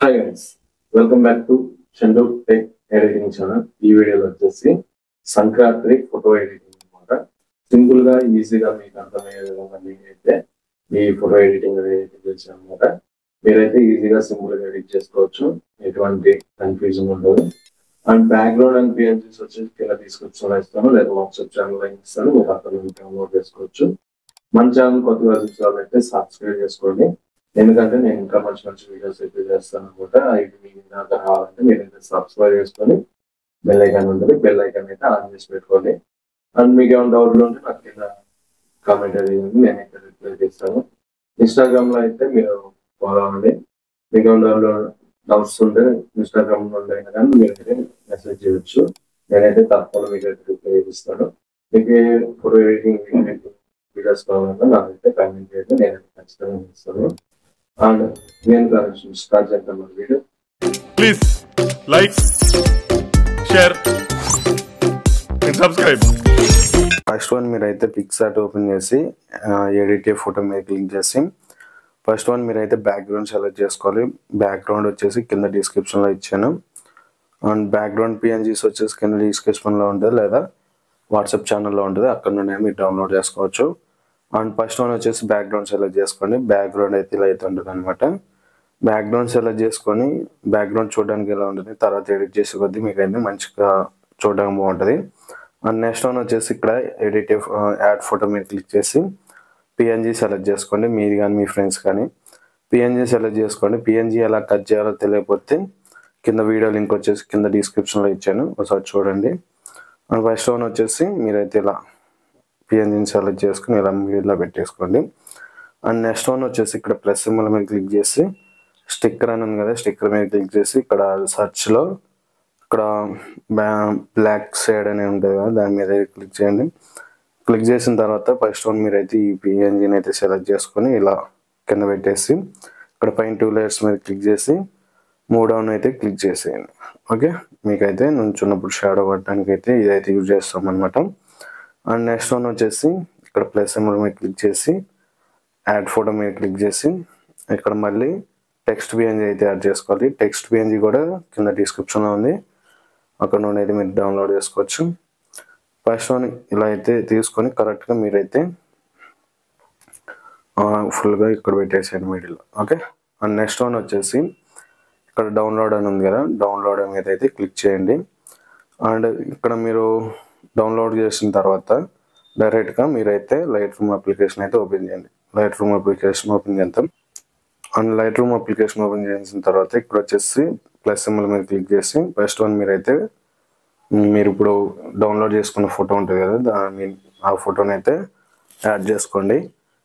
Hi guys, welcome back to Chandu tech editing channel. ఈ వీడియోలో వచ్చేసి సంక్రాంతి ఫోటో ఎడిటింగ్ అనమాట. సింపుల్ గా ఈజీగా మీకు అర్థమయ్యే విధంగా నేనైతే ఈ ఫోటో ఎడిటింగ్ చేశాను అనమాట. మీరైతే ఈజీగా సింపుల్ గా ఎడిట్ చేసుకోవచ్చు, ఎటువంటి కన్ఫ్యూజన్ ఉండదు. అండ్ బ్యాక్గ్రౌండ్ అండ్ పిఎన్జీస్ వచ్చేసి కింద తీసుకొచ్చి ఇస్తాను, లేదా వాట్సాప్ ఛానల్ ఇస్తాను, మీరు అక్కడ డౌన్లోడ్ చేసుకోవచ్చు. మన ఛానల్ కొత్తగా చూసారైతే సబ్స్క్రైబ్ చేసుకోండి, ఎందుకంటే నేను ఇంకా మంచి మంచి వీడియోస్ అయితే చేస్తాను అనమాట. అవి మీకు నాకు రావాలంటే మీరైతే సబ్స్క్రైబ్ చేసుకొని బెల్ ఐకాన్ ఉంటుంది, బెల్ ఐకాన్ అయితే ఆన్ చేసి పెట్టుకోండి. అండ్ మీకు ఏమైనా డౌట్లు ఉంటే నాకు కింద కామెంట్ అడిగింది, నేనైతే రిప్లై చేస్తాను. ఇన్స్టాగ్రామ్ లో అయితే మీరు ఫాలో అవ్వండి. మీకు ఏమైనా డౌట్స్ ఉంటే ఇన్స్టాగ్రామ్ లో అయినా కానీ మీరైతే మెసేజ్ చేయొచ్చు, నేనైతే తప్పకుండా మీకు అయితే రిప్లై చేస్తాను. మీకు ఫోటో ఎడిటింగ్ వీడియోస్ కావాలన్నా నాకైతే కామెంట్ చేయండి, నేనైతే ఖచ్చితంగా చేస్తాను. And నేను స్టార్ట్ చేద్దాం మన video. Please like, share and subscribe. First one మీరైతే పిక్సార్ట్ ఓపెన్ చేసి ఎడిట్ ఫోటో మీద క్లిక్ చేసి ఫస్ట్ వన్ మీరైతే బ్యాక్గ్రౌండ్ సెలెక్ట్ చేసుకోవాలి. బ్యాక్గ్రౌండ్ వచ్చేసి కింద డిస్క్రిప్షన్లో ఇచ్చాను. అండ్ బ్యాక్గ్రౌండ్ పిఎన్జీస్ వచ్చేసి కింద డిస్క్రిప్షన్లో ఉంటుంది, లేదా వాట్సాప్ ఛానల్లో ఉంటుంది, అక్కడ నుండి మీరు డౌన్లోడ్ చేసుకోవచ్చు. అండ్ ఫస్ట్ వన్ వచ్చేసి బ్యాక్గ్రౌండ్ సెలెక్ట్ చేసుకోండి. బ్యాక్గ్రౌండ్ అయితే ఇలా అయితే ఉంటుంది అనమాట. బ్యాక్గ్రౌండ్ సెలెక్ట్ చేసుకొని బ్యాక్గ్రౌండ్ చూడడానికి ఎలా ఉంటుంది, తర్వాత ఎడిట్ చేసే కొద్దీ మీకు అయితే మంచిగా చూడడానికి బాగుంటుంది. అండ్ నెక్స్ట్ వన్ వచ్చేసి ఇక్కడ ఎడిట్ యాడ్ ఫోటో మీద క్లిక్ చేసి పిఎన్జీ సెలెక్ట్ చేసుకోండి, మీది కానీ మీ ఫ్రెండ్స్ కానీ. పిఎన్జీ సెలెక్ట్ చేసుకోండి. పిఎన్జీ ఎలా కట్ చేయాలో తెలియకపోతే కింద వీడియో లింక్ వచ్చేసి కింద డిస్క్రిప్షన్లో ఇచ్చాను, ఒకసారి చూడండి. అండ్ ఫస్ట్ వన్ వచ్చేసి మీరైతే ఇలా పిఎన్జీని సెలెక్ట్ చేసుకుని ఇలా మీడియాలో పెట్టేసుకోండి. అండ్ నెక్స్ట్ వన్ వచ్చేసి ఇక్కడ ప్లస్ సింబల్ మీద క్లిక్ చేసి స్టిక్కర్ అని ఉంది కదా, స్టిక్కర్ మీద క్లిక్ చేసి ఇక్కడ సర్చ్లో ఇక్కడ బ్లాక్ షేడ్ అని ఉంటుంది కదా, దాని మీద క్లిక్ చేయండి. క్లిక్ చేసిన తర్వాత ఫస్ట్ వన్ మీరైతే ఈ పిఎన్జీని అయితే సెలెక్ట్ చేసుకొని ఇలా కింద పెట్టేసి ఇక్కడ పైన 2 లేయర్స్ మీద క్లిక్ చేసి మూడవన్ అయితే క్లిక్ చేసేయండి. ఓకే, మీకైతే నుంచున్నప్పుడు షాడో పడడానికి అయితే ఇదైతే యూజ్ చేస్తాం అనమాట. అండ్ నెక్స్ట్ వన్ వచ్చేసి ఇక్కడ ప్లస్ సింబల్ మీద క్లిక్ చేసి యాడ్ ఫోటో మీద క్లిక్ చేసి ఇక్కడ మళ్ళీ టెక్స్ట్ పిఎన్జీ అయితే యాడ్ చేసుకోవాలి. టెక్స్ట్ పిఎన్జీ కూడా కింద డిస్క్రిప్షన్లో ఉంది, అక్కడ నుండి అయితే మీరు డౌన్లోడ్ చేసుకోవచ్చు. ఫస్ట్ వన్ ఇలా అయితే తీసుకొని కరెక్ట్గా మీరైతే ఫుల్గా ఇక్కడ పెట్టేసేయండి మిడిల్లో. ఓకే, అండ్ నెక్స్ట్ వన్ వచ్చేసి ఇక్కడ డౌన్లోడ్ అని ఉంది కదా, డౌన్లోడ్ మీద అయితే క్లిక్ చేయండి. అండ్ ఇక్కడ మీరు డౌన్లోడ్ చేసిన తర్వాత డైరెక్ట్గా మీరైతే లైట్ రూమ్ అప్లికేషన్ అయితే ఓపెన్ చేయండి. లైట్ రూమ్ అప్లికేషన్ ఓపెన్ చేద్దాం. And light room application open చేసిన తర్వాత ఇక్కడ వచ్చేసి ప్లస్ సింబల్ మీద క్లిక్ చేసి ఫస్ట్ వన్ మీరైతే మీరు ఇప్పుడు డౌన్లోడ్ చేసుకున్న ఫోటో ఉంటుంది కదా, ఆ ఫోటోని అయితే యాడ్ చేసుకోండి.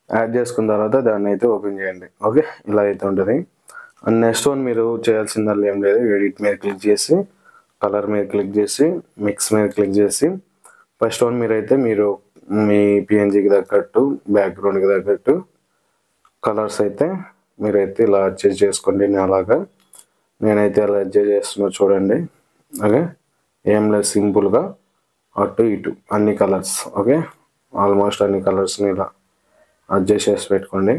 యాడ్ చేసుకున్న తర్వాత దాన్ని అయితే ఓపెన్ చేయండి. ఓకే, ఇలా అయితే ఉంటుంది. అండ్ నెక్స్ట్ వన్ మీరు చేయాల్సిందల్లా ఏం లేదు, ఎడిట్ మీద క్లిక్ చేసి కలర్ మీద క్లిక్ చేసి మిక్స్ మీద క్లిక్ చేసి ఫస్ట్ వన్ మీరైతే మీరు మీ పిఎన్జీకి తగ్గట్టు బ్యాక్గ్రౌండ్కి తగ్గట్టు కలర్స్ అయితే మీరైతే ఇలా అడ్జస్ట్ చేసుకోండి. నేనైతే అలా అడ్జస్ట్ చేస్తున్నా చూడండి. ఓకే, ఏం లేదు, సింపుల్గా అటు ఇటు అన్ని కలర్స్, ఓకే ఆల్మోస్ట్ అన్ని కలర్స్ని ఇలా అడ్జస్ట్ చేసి పెట్టుకోండి.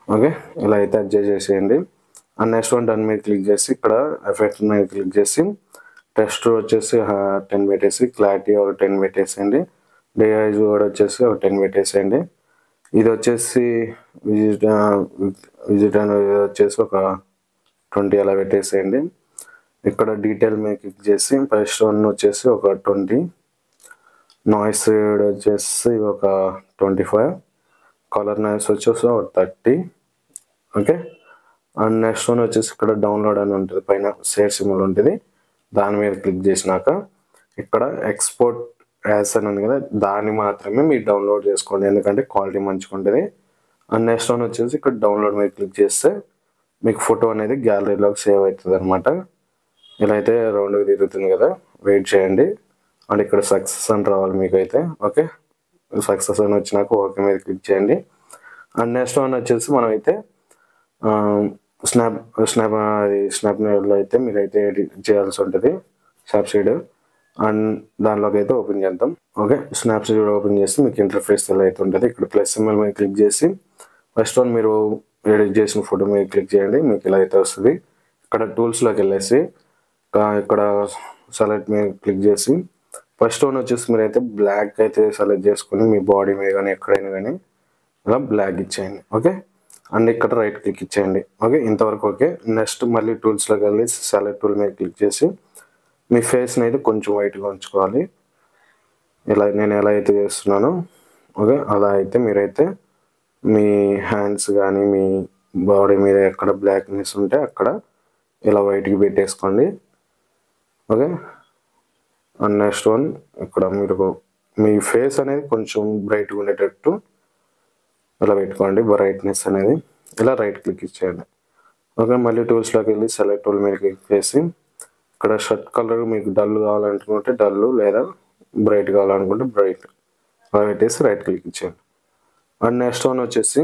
ఓకే, ఇలా అయితే అడ్జస్ట్ చేసేయండి. అండ్ నెక్స్ట్ వన్ డన్ మీద క్లిక్ చేసి ఇక్కడ ఎఫెక్ట్ మీద క్లిక్ చేసి టెక్స్ట్ వచ్చేసి 10 పెట్టేసి క్లారిటీ ఒక 10 పెట్టేసేయండి. డిఐజ్ కూడా వచ్చేసి ఒక 10 పెట్టేసేయండి. ఇది వచ్చేసి విజిట్ అని వచ్చేసి ఒక 20 అలా పెట్టేసేయండి. ఇక్కడ డీటెయిల్ మీద క్లిక్ చేసి ఫస్ట్ వన్ వచ్చేసి ఒక 20, నాయిస్ వచ్చేసి ఒక 25, కలర్ నాయిస్ వచ్చేసి ఒక 30. ఓకే, అండ్ నెక్స్ట్ వన్ వచ్చేసి ఇక్కడ డౌన్లోడ్ అని ఉంటుంది, పైన షేర్ సింబల్ ఉంటుంది, దాని మీద క్లిక్ చేసినాక ఇక్కడ ఎక్స్పోర్ట్ యాజ్ అని ఉంది కదా, దాన్ని మాత్రమే మీరు డౌన్లోడ్ చేసుకోండి, ఎందుకంటే క్వాలిటీ మంచిగా ఉంటుంది. అండ్ నెక్స్ట్ వన్ వచ్చేసి ఇక్కడ డౌన్లోడ్ మీద క్లిక్ చేస్తే మీకు ఫోటో అనేది గ్యాలరీలోకి సేవ్ అవుతుంది అనమాట. ఇలా అయితే రౌండ్గా తిరుగుతుంది కదా, వెయిట్ చేయండి. అండ్ ఇక్కడ సక్సెస్ అని రావాలి మీకైతే. ఓకే, సక్సెస్ అని వచ్చినాక ఓకే మీద క్లిక్ చేయండి. అండ్ నెక్స్ట్ వన్ వచ్చేసి మనం అయితే స్నాప్లో అయితే మీరైతే ఎడిట్ చేయాల్సి ఉంటుంది, స్నాప్సీడ్. అండ్ దానిలోకి అయితే ఓపెన్ చేద్దాం. ఓకే, స్నాప్సీడ్ ఓపెన్ చేసి మీకు ఇంటర్ఫేస్ ఎలా అయితే ఉంటుంది, ఇక్కడ ప్లస్ సింబల్ మీద క్లిక్ చేసి ఫస్ట్ వన్ మీరు ఎడిట్ చేసిన ఫోటో మీద క్లిక్ చేయండి, మీకు ఇలా అయితే వస్తుంది. ఇక్కడ టూల్స్లోకి వెళ్ళేసి ఇక్కడ సెలెక్ట్ మీద క్లిక్ చేసి ఫస్ట్ వన్ వచ్చేసి మీరైతే బ్లాక్ అయితే సెలెక్ట్ చేసుకుని మీ బాడీ మీద కానీ ఎక్కడైనా కానీ ఇలా బ్లాక్ ఇచ్చేయండి. ఓకే, అండ్ ఇక్కడ రైట్ క్లిక్ ఇచ్చేయండి. ఓకే, ఇంతవరకు ఓకే. నెక్స్ట్ మళ్ళీ టూల్స్లోకి వెళ్ళి సెలెక్ట్ టూల్ మీద క్లిక్ చేసి మీ ఫేస్ని అయితే కొంచెం వైట్గా ఉంచుకోవాలి. నేను ఎలా అయితే చేస్తున్నానో ఓకే అలా అయితే మీరైతే మీ హ్యాండ్స్ కానీ మీ బాడీ మీద ఎక్కడ బ్లాక్నెస్ ఉంటే అక్కడ ఇలా వైట్కి పెట్టేసుకోండి. ఓకే, అండ్ నెక్స్ట్ వన్ ఇక్కడ మీరు మీ ఫేస్ అనేది కొంచెం బ్రైట్గా ఉండేటట్టు ఇలా పెట్టుకోండి, బ్రైట్నెస్ అనేది. ఇలా రైట్ క్లిక్ ఇచ్చేయండి. ఓకే, మళ్ళీ టూల్స్లోకి వెళ్ళి సెలెక్ట్ టూల్ మీద క్లిక్ చేసి ఇక్కడ షర్ట్ కలర్ మీకు డల్ కావాలనుకుంటే డల్, లేదా బ్రైట్ కావాలనుకుంటే బ్రైట్ అలా పెట్టేసి రైట్ క్లిక్ ఇచ్చేయండి. అండ్ నెక్స్ట్ వన్ వచ్చేసి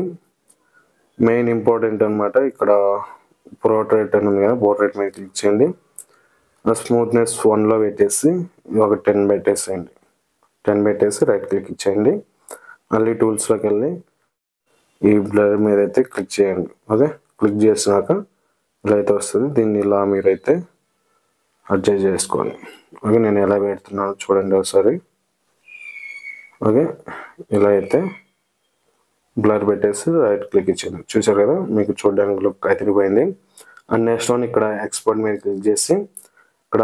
మెయిన్ ఇంపార్టెంట్ అనమాట, ఇక్కడ పోర్ట్రేట్ అని ఉంది కదా, పోర్ట్రేట్ మీద క్లిక్ చేయండి. స్మూత్నెస్ 1లో పెట్టేసి ఒక 10 పెట్టేసేయండి. 10 పెట్టేసి రైట్ క్లిక్ ఇచ్చేయండి. మళ్ళీ టూల్స్లోకి వెళ్ళి ఈ బ్లర్ మీద అయితే క్లిక్ చేయండి. ఓకే, క్లిక్ చేసినాక ఇలా అయితే వస్తుంది. దీన్ని ఇలా మీరైతే అడ్జస్ట్ చేసుకోండి. ఓకే, నేను ఎలా పెడుతున్నాను చూడండి ఒకసారి. ఓకే, ఇలా అయితే బ్లర్ పెట్టేసి రైట్ క్లిక్ ఇచ్చేయండి. చూసారు కదా, మీకు చూడడానికి లుక్ అయితే పోయింది. అండ్ నెక్స్ట్ వన్ ఇక్కడ ఎక్స్పోర్ట్ మీద క్లిక్ చేసి ఇక్కడ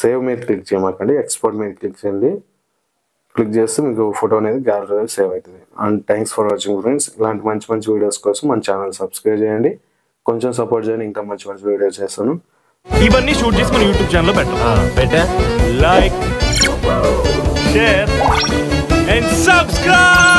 సేవ్ మీద క్లిక్ చేయమాకండి, ఎక్స్పోర్ట్ మీద క్లిక్ చేయండి. క్లిక్ చేస్తే మీకు ఫోటో అనేది గ్యాలరీలో సేవ్ అవుతుంది. And thanks for watching friends. ఇలాంటి మంచి మంచి వీడియోస్ కోసం మన ఛానల్ సబ్స్క్రైబ్ చేయండి, కొంచెం సపోర్ట్ చేయండి, ఇంకా మంచి మంచి వీడియోస్ చేస్తాను. ఇవన్నీ షూట్ చేసి మన యూట్యూబ్ ఛానల్లో పెట్టా. Like, share and subscribe.